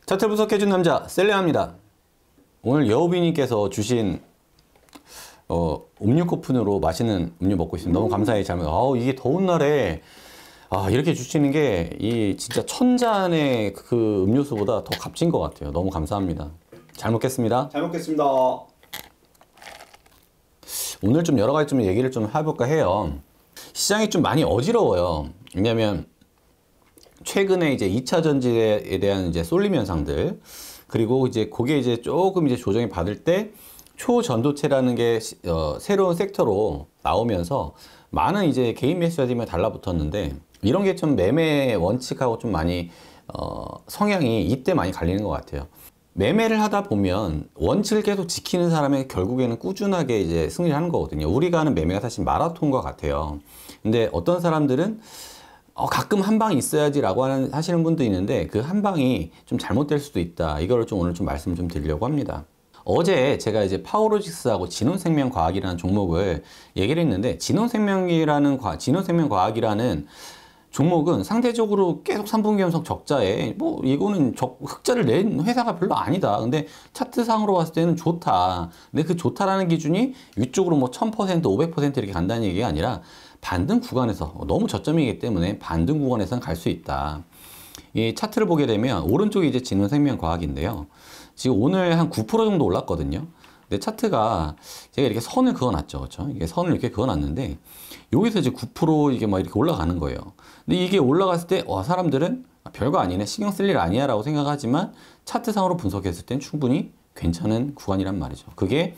차트 분석해준 남자 셀레아입니다. 오늘 여우비님께서 주신 음료 쿠폰으로 맛있는 음료 먹고 있습니다. 너무 감사히 잘 먹어요. 이게 더운 날에 이렇게 주시는 게 이 진짜 천잔의 그 음료수보다 더 값진 것 같아요. 너무 감사합니다. 잘 먹겠습니다. 잘 먹겠습니다. 오늘 좀 여러 가지 좀 얘기를 좀 해볼까 해요. 시장이 좀 많이 어지러워요. 왜냐면 최근에 이제 2차 전지에 대한 이제 쏠림 현상들, 그리고 이제 그게 이제 조금 이제 조정이 받을 때 초전도체라는 게 새로운 섹터로 나오면서 많은 이제 개인 매수자들이 달라붙었는데, 이런 게 좀 매매 원칙하고 좀 많이 성향이 이때 많이 갈리는 것 같아요. 매매를 하다 보면 원칙을 계속 지키는 사람이 결국에는 꾸준하게 이제 승리를 하는 거거든요. 우리가 하는 매매가 사실 마라톤과 같아요. 근데 어떤 사람들은 가끔 한 방이 있어야지 라고 하시는 분도 있는데, 그 한 방이 좀 잘못될 수도 있다. 이걸 좀 오늘 좀 말씀을 좀 드리려고 합니다. 어제 제가 이제 파워로직스하고 진원생명과학이라는 종목을 얘기를 했는데, 진원생명과학이라는 종목은 상대적으로 계속 3분기 연속 적자에, 이거는 흑자를 낸 회사가 별로 아니다. 근데 차트상으로 봤을 때는 좋다. 근데 그 좋다라는 기준이 위쪽으로 1000%, 500% 이렇게 간다는 얘기가 아니라 반등 구간에서, 너무 저점이기 때문에 반등 구간에서는 갈 수 있다. 이 차트를 보게 되면 오른쪽이 이제 진원생명과학인데요. 지금 오늘 한 9% 정도 올랐거든요. 근데 차트가 제가 이렇게 선을 그어놨죠. 그렇죠? 이게 선을 이렇게 그어놨는데, 여기서 이제 9% 이게 막 이렇게 올라가는 거예요. 근데 이게 올라갔을 때, 사람들은 별거 아니네, 신경 쓸 일 아니야 라고 생각하지만, 차트상으로 분석했을 땐 충분히 괜찮은 구간이란 말이죠. 그게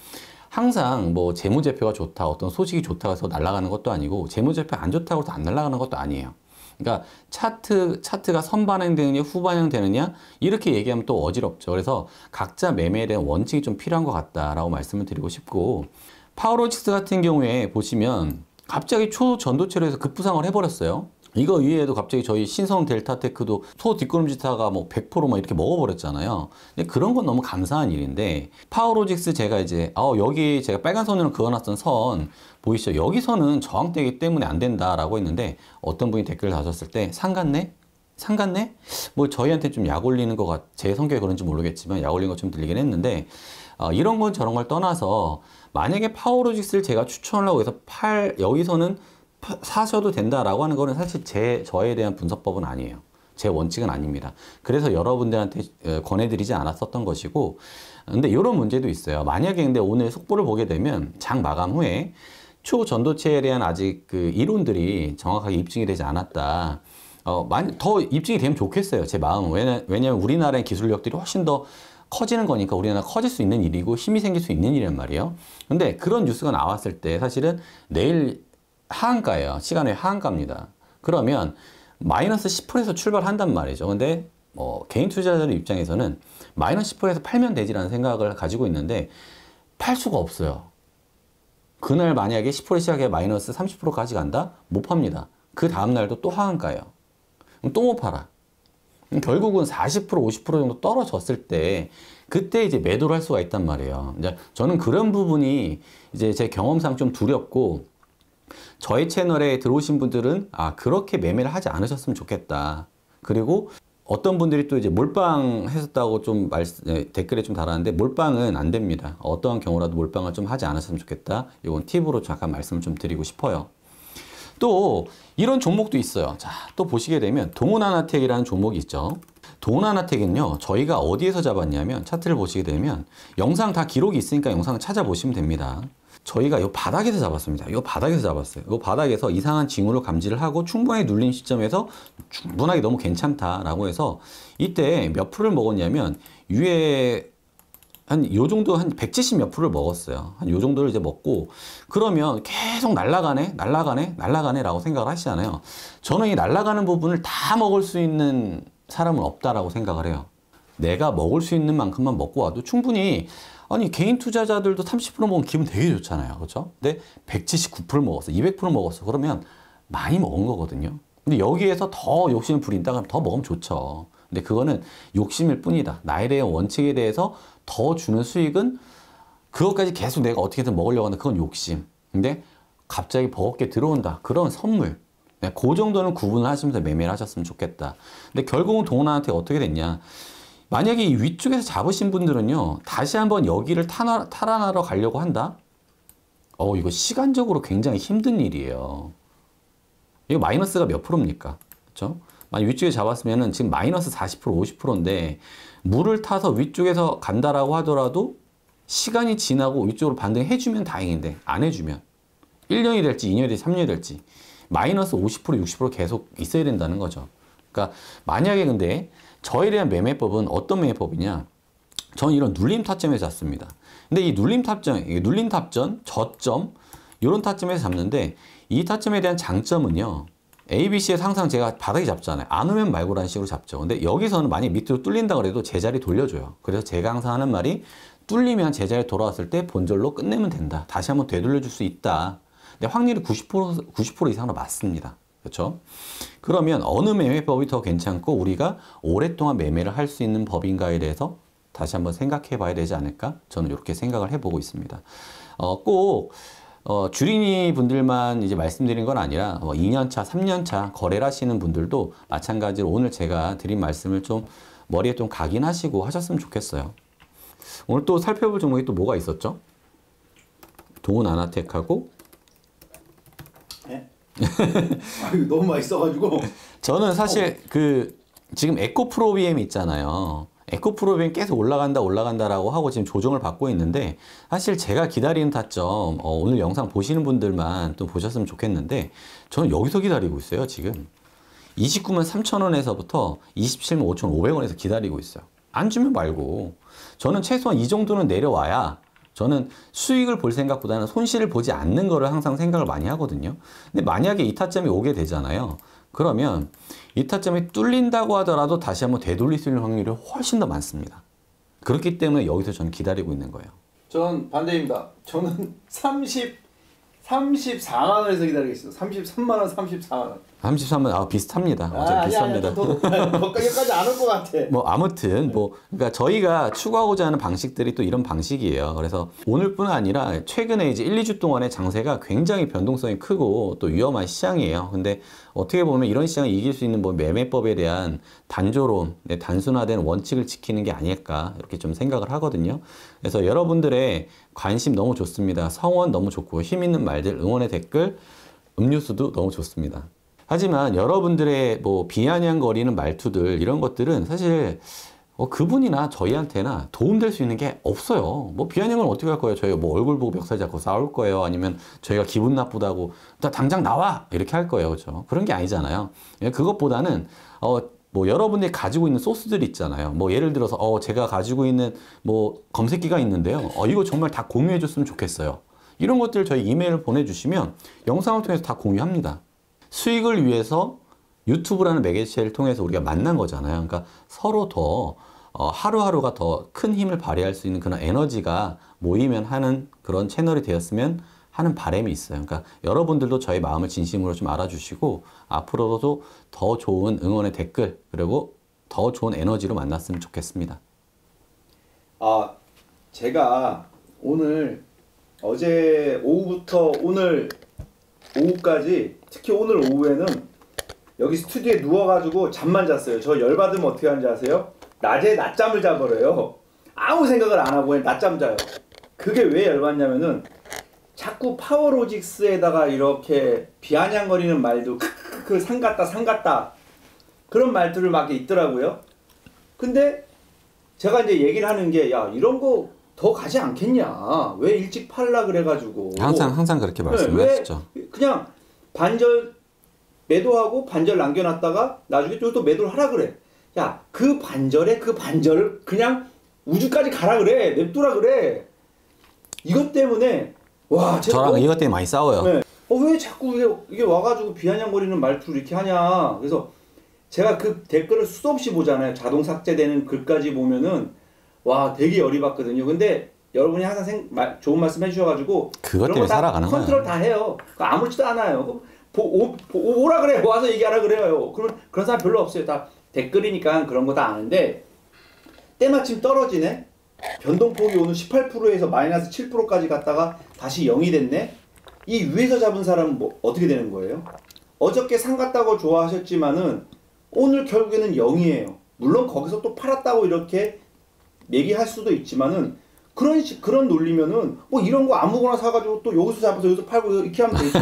항상 재무제표가 좋다, 어떤 소식이 좋다고 해서 날아가는 것도 아니고, 재무제표 안 좋다고 해서 안 날아가는 것도 아니에요. 그러니까 차트가 선반영 되느냐 후반영 되느냐 이렇게 얘기하면 또 어지럽죠. 그래서 각자 매매에 대한 원칙이 좀 필요한 것 같다라고 말씀을 드리고 싶고, 파워로직스 같은 경우에 보시면 갑자기 초전도체로 해서 급부상을 해버렸어요. 이거 위에도 갑자기 저희 신성 델타테크도 소 뒷걸음질타가 100% 막 이렇게 먹어버렸잖아요. 근데 그런 건 너무 감사한 일인데, 파워로직스 제가 이제 여기 제가 빨간 선으로 그어놨던 선 보이시죠? 여기 선은 저항대이기 때문에 안 된다라고 했는데, 어떤 분이 댓글을 다셨을 때 상갔네? 상갔네? 저희한테 좀 약 올리는 것 제 성격이 그런지 모르겠지만 약 올리는 것 좀 들리긴 했는데, 이런 건 저런 걸 떠나서 만약에 파워로직스를 제가 추천하려고 해서 여기서는 사셔도 된다라고 하는 거는 사실 저에 대한 분석법은 아니에요. 제 원칙은 아닙니다. 그래서 여러분들한테 권해드리지 않았었던 것이고, 근데 이런 문제도 있어요. 만약에 근데 오늘 속보를 보게 되면 장 마감 후에 초전도체에 대한 아직 그 이론들이 정확하게 입증이 되지 않았다. 더 입증이 되면 좋겠어요. 제 마음은. 왜냐면 우리나라의 기술력들이 훨씬 더 커지는 거니까 우리나라가 커질 수 있는 일이고 힘이 생길 수 있는 일이란 말이에요. 근데 그런 뉴스가 나왔을 때 사실은 내일 하한가예요. 시간 외 하한가입니다. 그러면 마이너스 10%에서 출발한단 말이죠. 근데 개인 투자자들 입장에서는 마이너스 10%에서 팔면 되지라는 생각을 가지고 있는데, 팔 수가 없어요. 그날 만약에 10% 시작해 마이너스 30%까지 간다? 못 팝니다. 그 다음날도 또 하한가예요. 또 못 팔아. 결국은 40%, 50% 정도 떨어졌을 때, 그때 이제 매도를 할 수가 있단 말이에요. 이제 저는 그런 부분이 이제 제 경험상 좀 두렵고, 저희 채널에 들어오신 분들은 그렇게 매매를 하지 않으셨으면 좋겠다. 그리고 어떤 분들이 또 이제 몰빵 했었다고 좀 댓글에 좀 달았는데, 몰빵은 안 됩니다. 어떠한 경우라도 몰빵을 좀 하지 않았으면 좋겠다. 이건 팁으로 잠깐 말씀을 좀 드리고 싶어요. 또 이런 종목도 있어요. 자, 또 보시게 되면 동훈하나텍이라는 종목이 있죠. 동훈하나텍은요, 저희가 어디에서 잡았냐면, 차트를 보시게 되면 영상 다 기록이 있으니까 영상을 찾아보시면 됩니다. 저희가 이 바닥에서 잡았습니다. 이 바닥에서 잡았어요. 이 바닥에서 이상한 징후를 감지를 하고 충분히 눌린 시점에서 충분하게 너무 괜찮다라고 해서, 이때 몇 프로를 먹었냐면 위에 요 정도 한 170 몇 프로를 먹었어요. 한 요 정도를 이제 먹고, 그러면 계속 날아가네 라고 생각을 하시잖아요. 저는 이 날아가는 부분을 다 먹을 수 있는 사람은 없다라고 생각을 해요. 내가 먹을 수 있는 만큼만 먹고 와도 충분히, 개인 투자자들도 30% 먹으면 기분 되게 좋잖아요. 그렇죠? 근데 179% 먹었어. 200% 먹었어. 그러면 많이 먹은 거거든요. 근데 여기에서 더 욕심을 부린다면 더 먹으면 좋죠. 근데 그거는 욕심일 뿐이다. 나에 대한 원칙에 대해서 더 주는 수익은, 그것까지 계속 내가 어떻게든 먹으려고 하는데 그건 욕심. 근데 갑자기 버겁게 들어온다. 그런 선물. 그 정도는 구분을 하시면서 매매를 하셨으면 좋겠다. 근데 결국은 동훈한테 어떻게 됐냐. 만약에 이 위쪽에서 잡으신 분들은요, 다시 한번 여기를 탈환하러 가려고 한다? 이거 시간적으로 굉장히 힘든 일이에요. 이거 마이너스가 몇 프로입니까? 그렇죠? 만약 위쪽에 잡았으면은 지금 마이너스 40%, 50%인데 물을 타서 위쪽에서 간다라고 하더라도 시간이 지나고 위쪽으로 반등해주면 다행인데 안 해주면 1년이 될지 2년이 될지 3년이 될지 마이너스 50%, 60% 계속 있어야 된다는 거죠. 그러니까 만약에 근데 저에 대한 매매법은 어떤 매매법이냐? 저는 이런 눌림 타점에서 잡습니다. 근데 이 눌림 탑전, 저점 이런 타점에서 잡는데 이 타점에 대한 장점은요. ABC에서 항상 제가 바닥에 잡잖아요. 안 오면 말고라는 식으로 잡죠. 근데 여기서는 만약 밑으로 뚫린다 그래도 제자리 돌려줘요. 그래서 제가 항상 하는 말이 뚫리면 제자리 돌아왔을 때 본절로 끝내면 된다. 다시 한번 되돌려줄 수 있다. 근데 확률이 90% 이상으로 맞습니다. 그렇죠? 그러면 어느 매매법이 더 괜찮고 우리가 오랫동안 매매를 할 수 있는 법인가에 대해서 다시 한번 생각해 봐야 되지 않을까? 저는 이렇게 생각을 해보고 있습니다. 꼭 주린이 분들만 이제 말씀드린 건 아니라 2년차, 3년차 거래를 하시는 분들도 마찬가지로 오늘 제가 드린 말씀을 좀 머리에 좀 각인하시고 하셨으면 좋겠어요. 오늘 또 살펴볼 종목이 또 뭐가 있었죠? 동훈아나텍하고 네? 아유, 너무 맛있어가지고 저는 사실 지금 에코프로비엠 있잖아요. 에코프로비엠 계속 올라간다라고 하고 지금 조정을 받고 있는데 사실 제가 기다리는 타점 오늘 영상 보시는 분들만 또 보셨으면 좋겠는데 저는 여기서 기다리고 있어요. 지금 29만 3천원에서부터 27만 5,500원에서 기다리고 있어요. 안 주면 말고 저는 최소한 이 정도는 내려와야 저는 수익을 볼 생각보다는 손실을 보지 않는 거를 항상 생각을 많이 하거든요. 근데 만약에 이 타점이 오게 되잖아요. 그러면 이 타점이 뚫린다고 하더라도 다시 한번 되돌릴 수 있는 확률이 훨씬 더 많습니다. 그렇기 때문에 여기서 저는 기다리고 있는 거예요. 전 반대입니다. 저는 34만 원에서 기다리고 있어요. 33만 원, 34만 원. 33만 비슷합니다. 어차피 비슷합니다. 거기까지 안 올 것 같아. 아무튼 그러니까 저희가 추구하고자 하는 방식들이 또 이런 방식이에요. 그래서 오늘뿐 아니라 최근에 이제 1, 2주 동안의 장세가 굉장히 변동성이 크고 또 위험한 시장이에요. 근데 어떻게 보면 이런 시장을 이길 수 있는 매매법에 대한 단조로움, 단순화된 원칙을 지키는 게 아닐까 이렇게 좀 생각을 하거든요. 그래서 여러분들의 관심 너무 좋습니다. 성원 너무 좋고 힘 있는 말들, 응원의 댓글, 음료수도 너무 좋습니다. 하지만 여러분들의 비아냥거리는 말투들 이런 것들은 사실 그분이나 저희한테나 도움될 수 있는 게 없어요. 비아냥은 어떻게 할 거예요? 저희가 얼굴 보고 멱살 잡고 싸울 거예요? 아니면 저희가 기분 나쁘다고 당장 나와! 이렇게 할 거예요. 그렇죠? 그런 게 아니잖아요. 그것보다는 여러분들이 가지고 있는 소스들이 있잖아요. 예를 들어서 제가 가지고 있는 검색기가 있는데요. 이거 정말 다 공유해 줬으면 좋겠어요. 이런 것들 저희 이메일을 보내주시면 영상을 통해서 다 공유합니다. 수익을 위해서 유튜브라는 매개체를 통해서 우리가 만난 거잖아요. 그러니까 서로 더 하루하루가 더 큰 힘을 발휘할 수 있는 그런 에너지가 모이면 하는 그런 채널이 되었으면 하는 바람이 있어요. 그러니까 여러분들도 저희 마음을 진심으로 좀 알아주시고 앞으로도 더 좋은 응원의 댓글 그리고 더 좋은 에너지로 만났으면 좋겠습니다. 제가 어제 오후부터 오늘 오후까지 특히 오늘 오후에는 여기 스튜디오에 누워가지고 잠만 잤어요. 저 열받으면 어떻게 하는지 아세요? 낮에 낮잠을 자버려요. 아무 생각을 안 하고 그냥 낮잠 자요. 그게 왜 열받냐면은 자꾸 파워로직스에다가 이렇게 비아냥거리는 말도 크크크 상같다 그런 말들을 막 있더라고요. 근데 제가 이제 얘기를 하는 게 야 이런 거 더 가지 않겠냐? 왜 일찍 팔라 그래가지고 항상 그렇게 말씀하시죠. 그냥 반절 매도하고 반절 남겨놨다가 나중에 또 매도를 하라 그래. 야 그 반절을 그냥 우주까지 가라 그래. 냅두라 그래. 이것 때문에 저랑 이것 때문에 많이 싸워요. 네. 왜 자꾸 이게 와가지고 비아냥거리는 말투를 이렇게 하냐. 그래서 제가 그 댓글을 수도 없이 보잖아요. 자동 삭제되는 글까지 보면은 되게 열이 받거든요. 근데 여러분이 항상 좋은 말씀 해주셔가지고 그것 때문에 살아가는 거예요. 컨트롤 다 해요. 아무렇지도 않아요. 오라 그래. 와서 얘기하라 그래요. 그런 사람 별로 없어요. 다 댓글이니까 그런 거 다 아는데 때마침 떨어지네. 변동폭이 오늘 18%에서 마이너스 7%까지 갔다가 다시 0이 됐네. 이 위에서 잡은 사람은 어떻게 되는 거예요? 어저께 상 갔다고 좋아하셨지만은 오늘 결국에는 0이에요. 물론 거기서 또 팔았다고 이렇게 얘기할 수도 있지만은 그런 논리면은 뭐 이런 거 아무거나 사가지고 또 여기서 잡아서 여기서 팔고 이렇게 하면 되죠.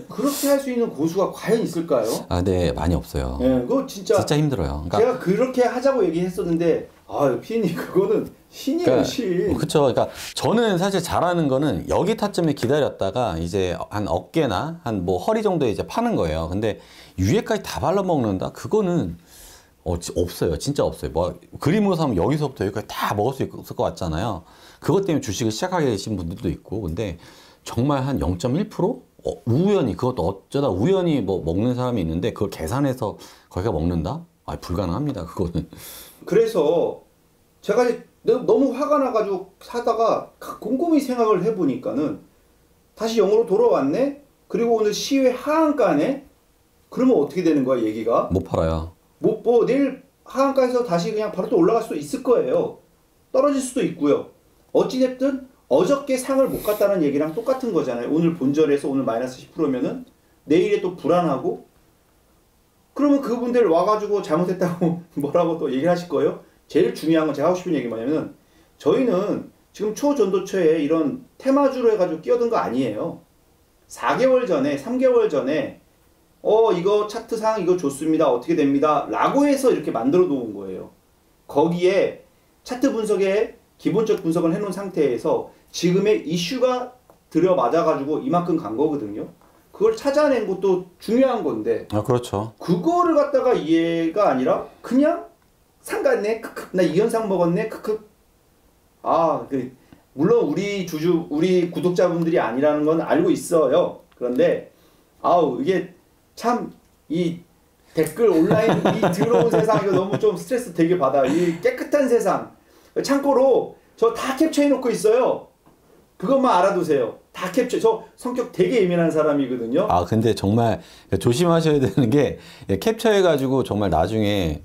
그렇게 할 수 있는 고수가 과연 있을까요? 아, 네, 많이 없어요. 예, 그거 진짜 힘들어요. 그러니까, 제가 그렇게 하자고 얘기했었는데 피디님 그거는 신이에요, 신. 그렇죠. 그러니까 저는 사실 잘하는 거는 여기 타점에 기다렸다가 이제 한 어깨나 한 뭐 허리 정도에 이제 파는 거예요. 근데 위에까지 다 발라 먹는다? 그거는 없어요. 진짜 없어요. 뭐 그림으로 사면 여기서부터 여기까지 다 먹을 수 있을 것 같잖아요. 그것 때문에 주식을 시작하게 되신 분들도 있고, 근데 정말 한 0.1%? 우연히, 그것도 어쩌다 우연히 뭐 먹는 사람이 있는데 그걸 계산해서 거기가 먹는다? 아, 불가능합니다. 그거는. 그래서 제가 이제 너무 화가 나가지고 사다가 곰곰이 생각을 해보니까는 다시 영어로 돌아왔네? 그리고 오늘 시외 하한가네? 그러면 어떻게 되는 거야, 얘기가? 못 팔아요. 뭐 내일 하한가에서 다시 그냥 바로 또 올라갈 수도 있을 거예요. 떨어질 수도 있고요. 어찌됐든 어저께 상을 못 갔다는 얘기랑 똑같은 거잖아요. 오늘 본절에서 오늘 마이너스 10%면은 내일에 또 불안하고, 그러면 그분들 와가지고 잘못했다고 뭐라고 또 얘기를 하실 거예요? 제일 중요한 건 제가 하고 싶은 얘기 뭐냐면은, 저희는 지금 초전도처에 이런 테마주로 해가지고 끼어든 거 아니에요. 4개월 전에 3개월 전에 이거 차트상 이거 좋습니다, 어떻게 됩니다 라고 해서 이렇게 만들어 놓은 거예요. 거기에 차트 분석에 기본적 분석을 해놓은 상태에서 지금의 이슈가 들여맞아가지고 이만큼 간 거거든요. 그걸 찾아낸 것도 중요한 건데, 아, 그렇죠. 그거를 갖다가 이해가 아니라 그냥 상갔네, 크크, 나 이 현상 먹었네, 크크. 물론 우리 구독자분들이 아니라는 건 알고 있어요. 그런데 이게 참 이 댓글 온라인 이 더러운 세상, 이거 너무 좀 스트레스 되게 받아. 이 깨끗한 세상, 참고로 저 다 캡처해 놓고 있어요. 그것만 알아두세요. 다 캡처. 저 성격 되게 예민한 사람이거든요. 아, 근데 정말 조심하셔야 되는 게, 캡처해가지고 정말 나중에